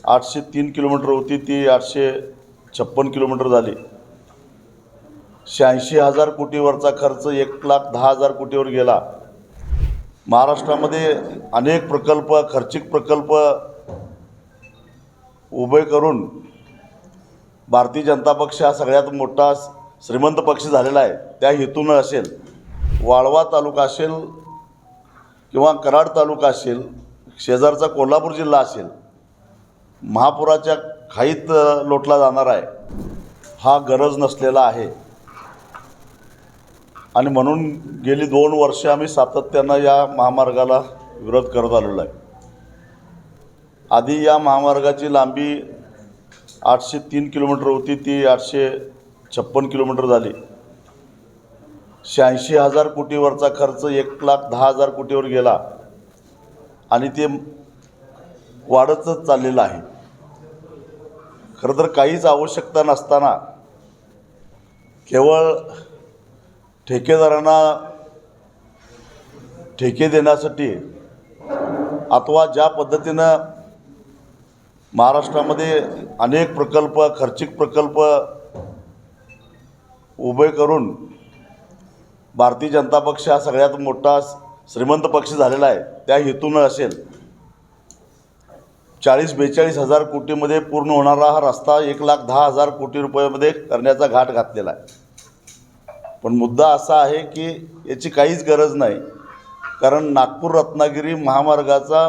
803 kilometre होती ती 856 kilometre झाली। 86,000 कोटीवरचा खर्च 1,10,000 कोटीवर गेला। महाराष्ट्रामध्ये अनेक प्रकल्प, खर्चिक प्रकल्प उभे करून भारतीय जनता पक्ष हा सगळ्यात मोठा श्रीमंत पक्ष झालेला आहे। त्या हेतून असेल, वाळवा तालुका असेल किंवा कराड तालुका असेल, शेजारचा कोल्हापूर जिल्हा असेल, महापुराच्या खाईत लोटला जाणार आहे हा गरज नसलेला आहे। आणि म्हणून गेली 2 वर्ष आम्ही सातत्यानं या महामार्गाला विरोध करत आलेलो आहे। आधी या महामार्गाची लांबी 803 किलोमीटर होती ती 856 किलोमीटर झाली। 86,000 कोटीवरचा खर्च 1,10,000 कोटीवर गेला आणि ते वाढतच चाललेलं आहे। खरं तर काहीच आवश्यकता नसताना केवळ ठेकेदारांना ठेके देण्यासाठी अथवा ज्या पद्धतीनं महाराष्ट्रामध्ये अनेक प्रकल्प, खर्चिक प्रकल्प उभे करून भारतीय जनता पक्ष हा सगळ्यात मोठा श्रीमंत पक्ष झालेला आहे। त्या हेतून असेल, 40-42 हजार कोटीमध्ये पूर्ण होणारा हा रस्ता 1,10,000 कोटी रुपयामध्ये करण्याचा घाट घातलेला आहे। पण मुद्दा असा आहे की याची काहीच गरज नाही, कारण नागपूर रत्नागिरी महामार्गाचा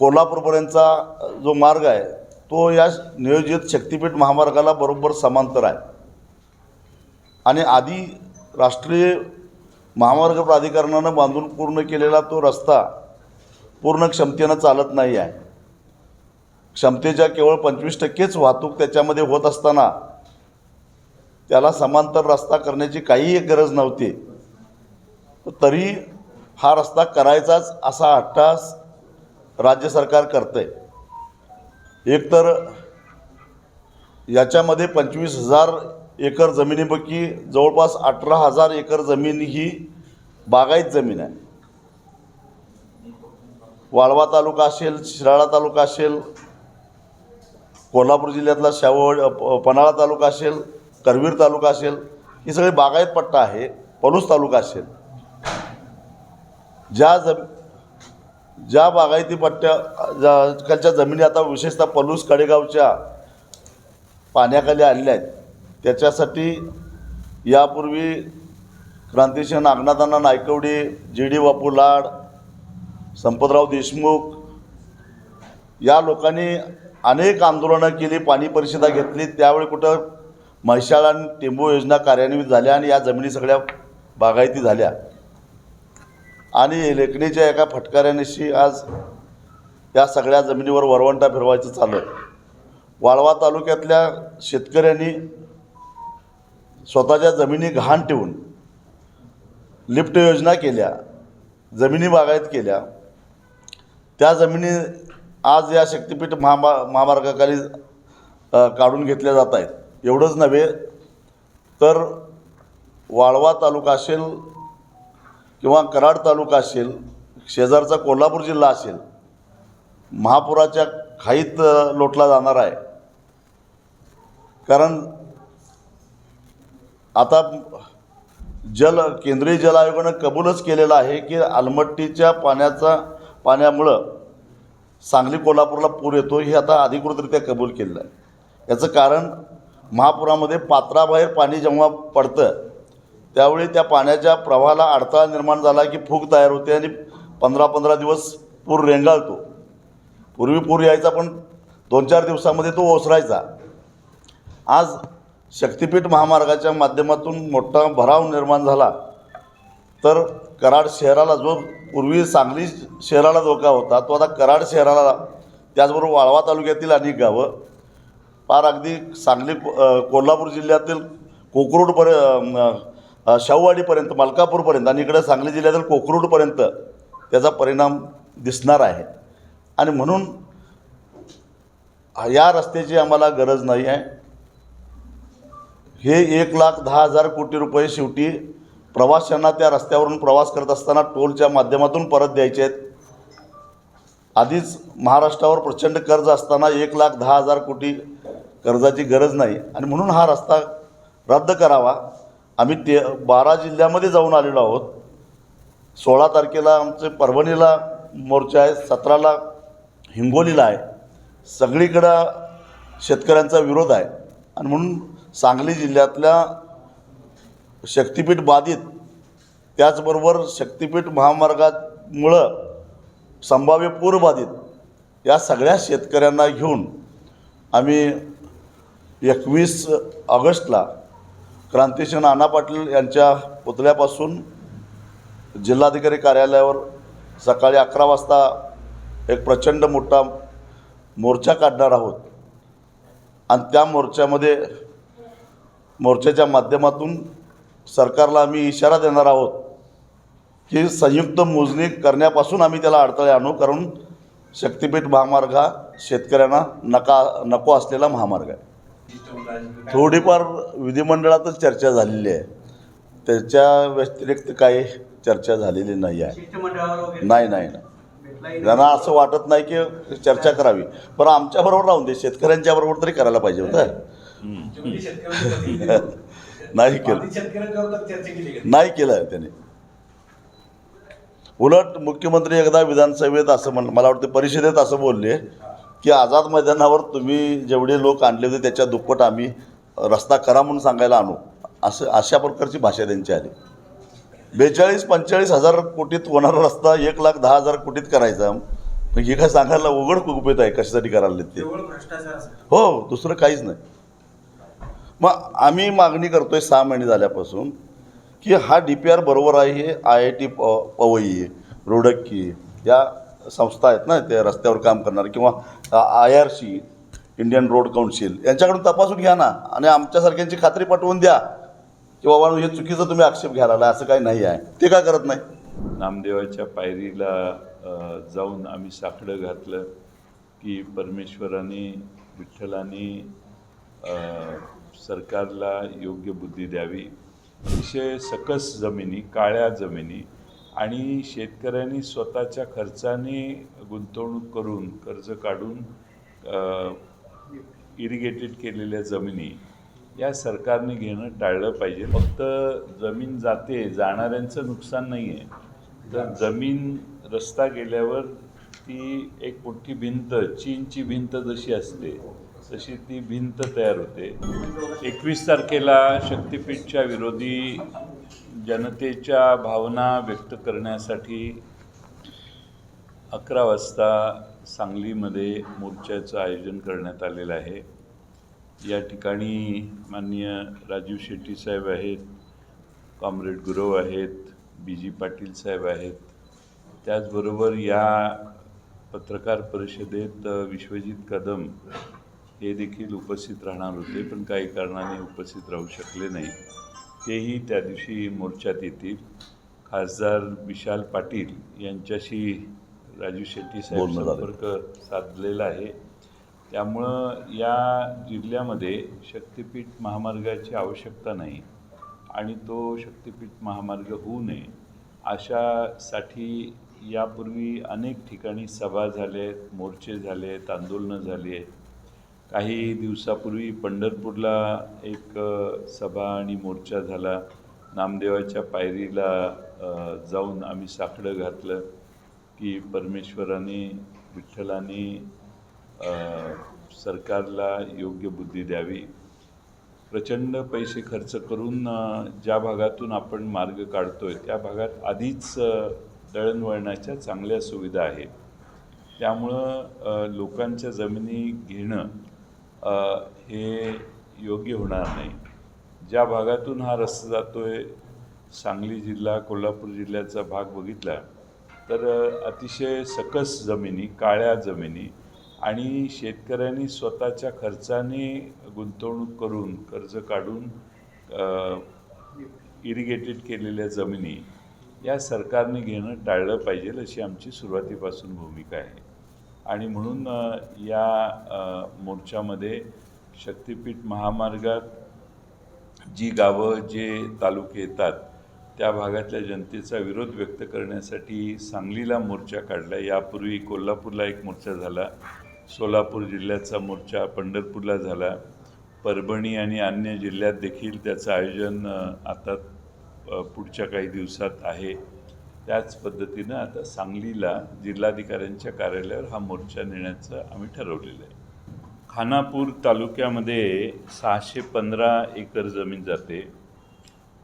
कोल्हापूरपर्यंतचा जो मार्ग आहे तो या नियोजित शक्तिपीठ महामार्गाला बरोबर समांतर आहे। आणि आधी राष्ट्रीय महामार्ग प्राधिकरणानं बांधून पूर्ण केलेला तो रस्ता पूर्ण क्षमतेनं चालत नाही आहे। क्षमतेच्या केवळ 25%च वाहतूक त्याच्यामध्ये होत असताना त्याला समांतर रस्ता करण्याची काहीही गरज नव्हती, तरी हा रस्ता करायचाच असा हट्टास राज्य सरकार करते। एकतर याच्यामध्ये 25,000 एकर जमिनीपैकी जवळपास 18,000 एकर जमीन ही बागायत जमीन आहे। वाळवा तालुका असेल, शिराळा तालुका असेल, कोल्हापूर जिल्ह्यातला पन्हाळा तालुका असेल, करवीर तालुका असेल, ही सगळी बागायत पट्टा आहे। पलूस तालुका असेल, ज्या बागायती पट्ट्याच्या जमिनी आता विशेषतः पलूस कडेगावच्या पाण्याखाली आलेल्या आहेत, त्याच्यासाठी यापूर्वी क्रांतिसिंह नागनाथांना नायकवडी, जी.डी. बापू लाड, संपतराव देशमुख या लोकांनी अनेक आंदोलनं केली, पाणी परिषदा घेतली। त्यावेळी कुठं म्हैसाळ आणि टेंबू योजना कार्यान्वित झाल्या आणि या जमिनी सगळ्या बागायती झाल्या। आणि लेखणीच्या एका फटकाऱ्यानिशी आज या सगळ्या जमिनीवर वरवंटा फिरवायचं चालू आहे। वाळवा तालुक्यातल्या शेतकऱ्यांनी स्वतःच्या जमिनी गहाण ठेवून लिफ्ट योजना केल्या, जमिनी बागायत केल्या। त्या जमिनी आज या शक्तिपीठ महामार्गाखाली काढून घेतल्या जात आहेत। एवढंच नव्हे तर वाळवा तालुका असेल किंवा कराड तालुका असेल, शेजारचा कोल्हापूर जिल्हा असेल, महापुराच्या खाईत लोटला जाणार आहे। कारण आता केंद्रीय जल आयोगानं कबूलच केलेलं आहे की अलमट्टीच्या पाण्यामुळं सांगली कोल्हापूरला पूर येतो, हे आता अधिकृतरित्या कबूल केलेलं आहे। याचं कारण महापुरामध्ये पात्राबाहेर पाणी जेव्हा पडतं त्यावेळी त्या पाण्याच्या प्रवाहाला अडथळा निर्माण झाला की फूग तयार होते आणि 15-15 दिवस पूर रेंगाळतो। पूर्वी पूर यायचा पण 2-4 दिवसामध्ये तो ओसरायचा। आज शक्तिपीठ महामार्गाच्या माध्यमातून मोठा भराव निर्माण झाला तर कराड शहराला, जो पूर्वी सांगली शहराला धोका होता, तो आता कराड शहराला, त्याचबरोबर वाळवा तालुक्यातील अनेक गावं, पार अगदी सांगली कोल्हापूर जिल्ह्यातील शाहूवाडीपर्यंत, मलकापूरपर्यंत आणि इकडे सांगली जिल्ह्यातील कोकरूडपर्यंत त्याचा परिणाम दिसणार आहे। आणि म्हणून या रस्त्याची आम्हाला गरज नाही आहे। हे 1,10,000 कोटी रुपये शेवटी प्रवाशांना त्या रस्त्यावरून प्रवास करत असताना टोलच्या माध्यमातून परत द्यायचे आहेत। आधीच महाराष्ट्रावर प्रचंड कर्ज असताना 1,10,000 कोटी कर्जाची गरज नाही आणि म्हणून हा रस्ता रद्द करावा. आम्ही 12 जिल्ह्यामध्ये जाऊन आलेलो आहोत. 16 तारखेला आमचे परभणीला मोर्चा आहे, 17ला हिंगोलीला आहे. सगळीकडं शेतकऱ्यांचा विरोध आहे आणि म्हणून सांगली जिल्ह्यातल्या शक्तिपीठ बाधित, त्याचबरोबर शक्तिपीठ महामार्गामुळं संभाव्य पूरबाधित या सगळ्या शेतकऱ्यांना घेऊन आम्ही 21 ऑगस्टला क्रांतिसिंह नाना पाटील यांच्या पुतळ्यापासून जिल्हाधिकारी कार्यालयावर सकाळी 11 वाजता एक प्रचंड मोठा मोर्चा काढणार आहोत आणि त्या मोर्चाच्या माध्यमातून सरकारला आम्ही इशारा देणार आहोत की संयुक्त मोजणी करण्यापासून आम्ही त्याला अडथळे आणू, कारण शक्तिपीठ महामार्ग हा शेतकऱ्यांना नको असलेला महामार्ग आहे. थोडीफार विधिमंडळातच चर्चा झालेली आहे, त्याच्या व्यतिरिक्त काही चर्चा झालेली नाही आहे. नाही त्यांना असं वाटत नाही की चर्चा करावी, पण आमच्याबरोबर राहून दे, शेतकऱ्यांच्याबरोबर तरी करायला पाहिजे होतं. नाही केलं त्याने. उलट मुख्यमंत्री एकदा विधानसभेत असं मला वाटतं परिषदेत असं बोलले की आझाद मैदानावर तुम्ही जेवढे लोक आणले होते त्याच्या दुप्पट आम्ही रस्ता करा म्हणून सांगायला आणू, अशा प्रकारची भाषा त्यांची आली. 42-45 हजार कोटीत होणारा रस्ता 1,10,000 कोटीत करायचा, मग हे काय सांगायला उघड गुपित आहे कशासाठी करायला ते. हो, दुसरं काहीच नाही. मग आम्ही मागणी करतोय 6 महिने झाल्यापासून की हा DPR बरोबर आहे. हे IIT पवई, रुडकी या संस्था आहेत ना, ते रस्त्यावर काम करणारे, किंवा IRC इंडियन रोड काउन्सिल यांच्याकडून तपासून घ्या ना आणि आमच्यासारख्यांची खात्री पटवून द्या की बाबा हे चुकीचं तुम्ही आक्षेप घ्यायला लागला, असं काही नाही आहे. ते काय करत नाही. नामदेवाच्या पायरीला जाऊन आम्ही साकडं घातलं की परमेश्वराने विठ्ठलाने सरकारला योग्य बुद्धी द्यावी. अतिशय सकस जमिनी, काळ्या जमिनी आणि शेतकऱ्यांनी स्वतःच्या खर्चाने गुंतवणूक करून कर्ज काढून इरिगेटेड केलेल्या जमिनी या सरकारने घेणं टाळलं पाहिजे. फक्त जमीन जाणाऱ्यांचं नुकसान नाही आहे, तर जमीन रस्ता गेल्यावर ती एक मोठी भिंत, चीनची भिंत जशी असते तशी ती भिंत तयार होते. 21 तारखेला शक्तिपीठच्या विरोधी जनतेच्या भावना व्यक्त करण्यासाठी 11 वाजता सांगलीमध्ये मोर्चाचं आयोजन करण्यात आलेलं आहे. या ठिकाणी माननीय राजीव शेट्टी साहेब आहेत, कॉम्रेड गुरव आहेत, BG पाटील साहेब आहेत. त्याचबरोबर या पत्रकार परिषदेत विश्वजित कदम हे देखील उपस्थित राहणार होते, पण काही कारणाने उपस्थित राहू शकले नाही. तेही त्या दिवशी मोर्चात येतील. खासदार विशाल पाटील यांच्याशी राजू शेट्टी साहेब संपर्क साधलेला आहे. त्यामुळं या जिल्ह्यामध्ये शक्तिपीठ महामार्गाची आवश्यकता नाही आणि तो शक्तिपीठ महामार्ग होऊ नये अशासाठी यापूर्वी अनेक ठिकाणी सभा झाल्या आहेत, मोर्चे झाले आहेत, आंदोलनं झाली आहेत. काही दिवसापूर्वी पंढरपूरला एक सभा आणि मोर्चा झाला. नामदेवाच्या पायरीला जाऊन आम्ही साकडं घातलं की परमेश्वराने विठ्ठलाने सरकारला योग्य बुद्धी द्यावी. प्रचंड पैसे खर्च करून ज्या भागातून आपण मार्ग काढतोय त्या भागात आधीच दळणवळणाच्या चांगल्या सुविधा आहेत. त्यामुळं लोकांच्या जमिनी घेणं हे योग्य होणार नाही. ज्या भागातून हा रस्ता जातोय, सांगली जिल्हा, कोल्हापूर जिल्ह्याचा भाग बघितला तर अतिशय सकस जमिनी, काळ्या जमिनी आणि शेतकऱ्यांनी स्वतःच्या खर्चाने गुंतवणूक करून कर्ज काढून इरिगेटेड केलेल्या जमिनी या सरकारने घेणं टाळलं पाहिजे अशी आमची सुरुवातीपासून भूमिका आहे. आणि म्हणून या मोर्चामध्ये शक्तिपीठ महामार्गात जी गावं, जे तालुके येतात त्या भागातल्या जनतेचा विरोध व्यक्त करण्यासाठी सांगलीला मोर्चा काढला. यापूर्वी कोल्हापूरला एक मोर्चा झाला, सोलापूर जिल्ह्याचा मोर्चा पंढरपूरला झाला, परभणी आणि अन्य जिल्ह्यात देखील त्याचं आयोजन आता पुढच्या काही दिवसात आहे. त्याच पद्धतीनं आता सांगलीला जिल्हाधिकाऱ्यांच्या कार्यालयावर हा मोर्चा नेण्याचं आम्ही ठरवलेलं आहे. खानापूर तालुक्यामध्ये 615 एकर जमीन जाते.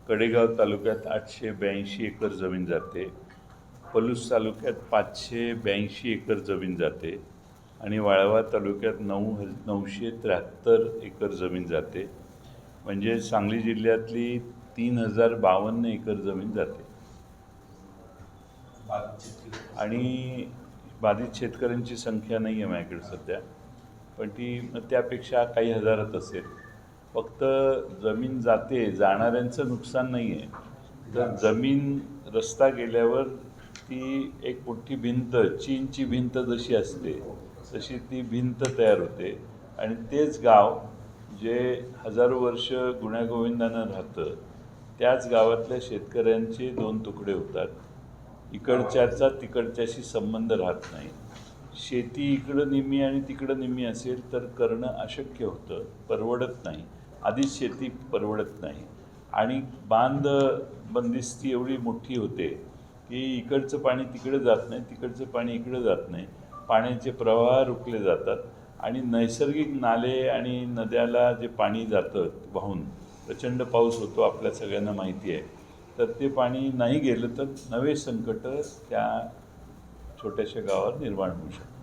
कडेगाव तालुक्यात 882 एकर जमीन जाते. पलूस तालुक्यात 582 एकर जमीन जाते आणि वाळवा तालुक्यात 973 एकर जमीन जाते. म्हणजे सांगली जिल्ह्यातली 3052 एकर जमीन जाते. आणि बाधित शेतकऱ्यांची संख्या नाही आहे माझ्याकडे सध्या, पण ती त्यापेक्षा काही हजारात असेल. फक्त जमीन जाते, जाणाऱ्यांचं नुकसान नाही आहे. तर जमीन रस्ता गेल्यावर ती एक मोठी भिंत, चीनची भिंत जशी असते तशी ती भिंत तयार होते आणि तेच गाव जे हजारो वर्ष गुण्यागोविंदानं राहतं त्याच गावातल्या शेतकऱ्यांचे 2 तुकडे होतात. इकडच्याचा तिकडच्याशी संबंध राहत नाही. शेती इकडं निम्मी आणि तिकडं निम्मी असेल तर करणं अशक्य होतं, परवडत नाही. आधीच शेती परवडत नाही आणि बंदिस्ती एवढी मोठी होते की इकडचं पाणी तिकडे जात नाही, तिकडचं पाणी इकडे जात नाही. पाण्याचे प्रवाह रोखले जातात आणि नैसर्गिक नाले आणि नद्याला जे पाणी जातं वाहून, प्रचंड पाऊस होतो आपल्या सगळ्यांना माहिती आहे. तर ते पाणी नाही गेलं तर नवे संकट त्या छोट्याशा गावावर निर्माण होऊ शकतात.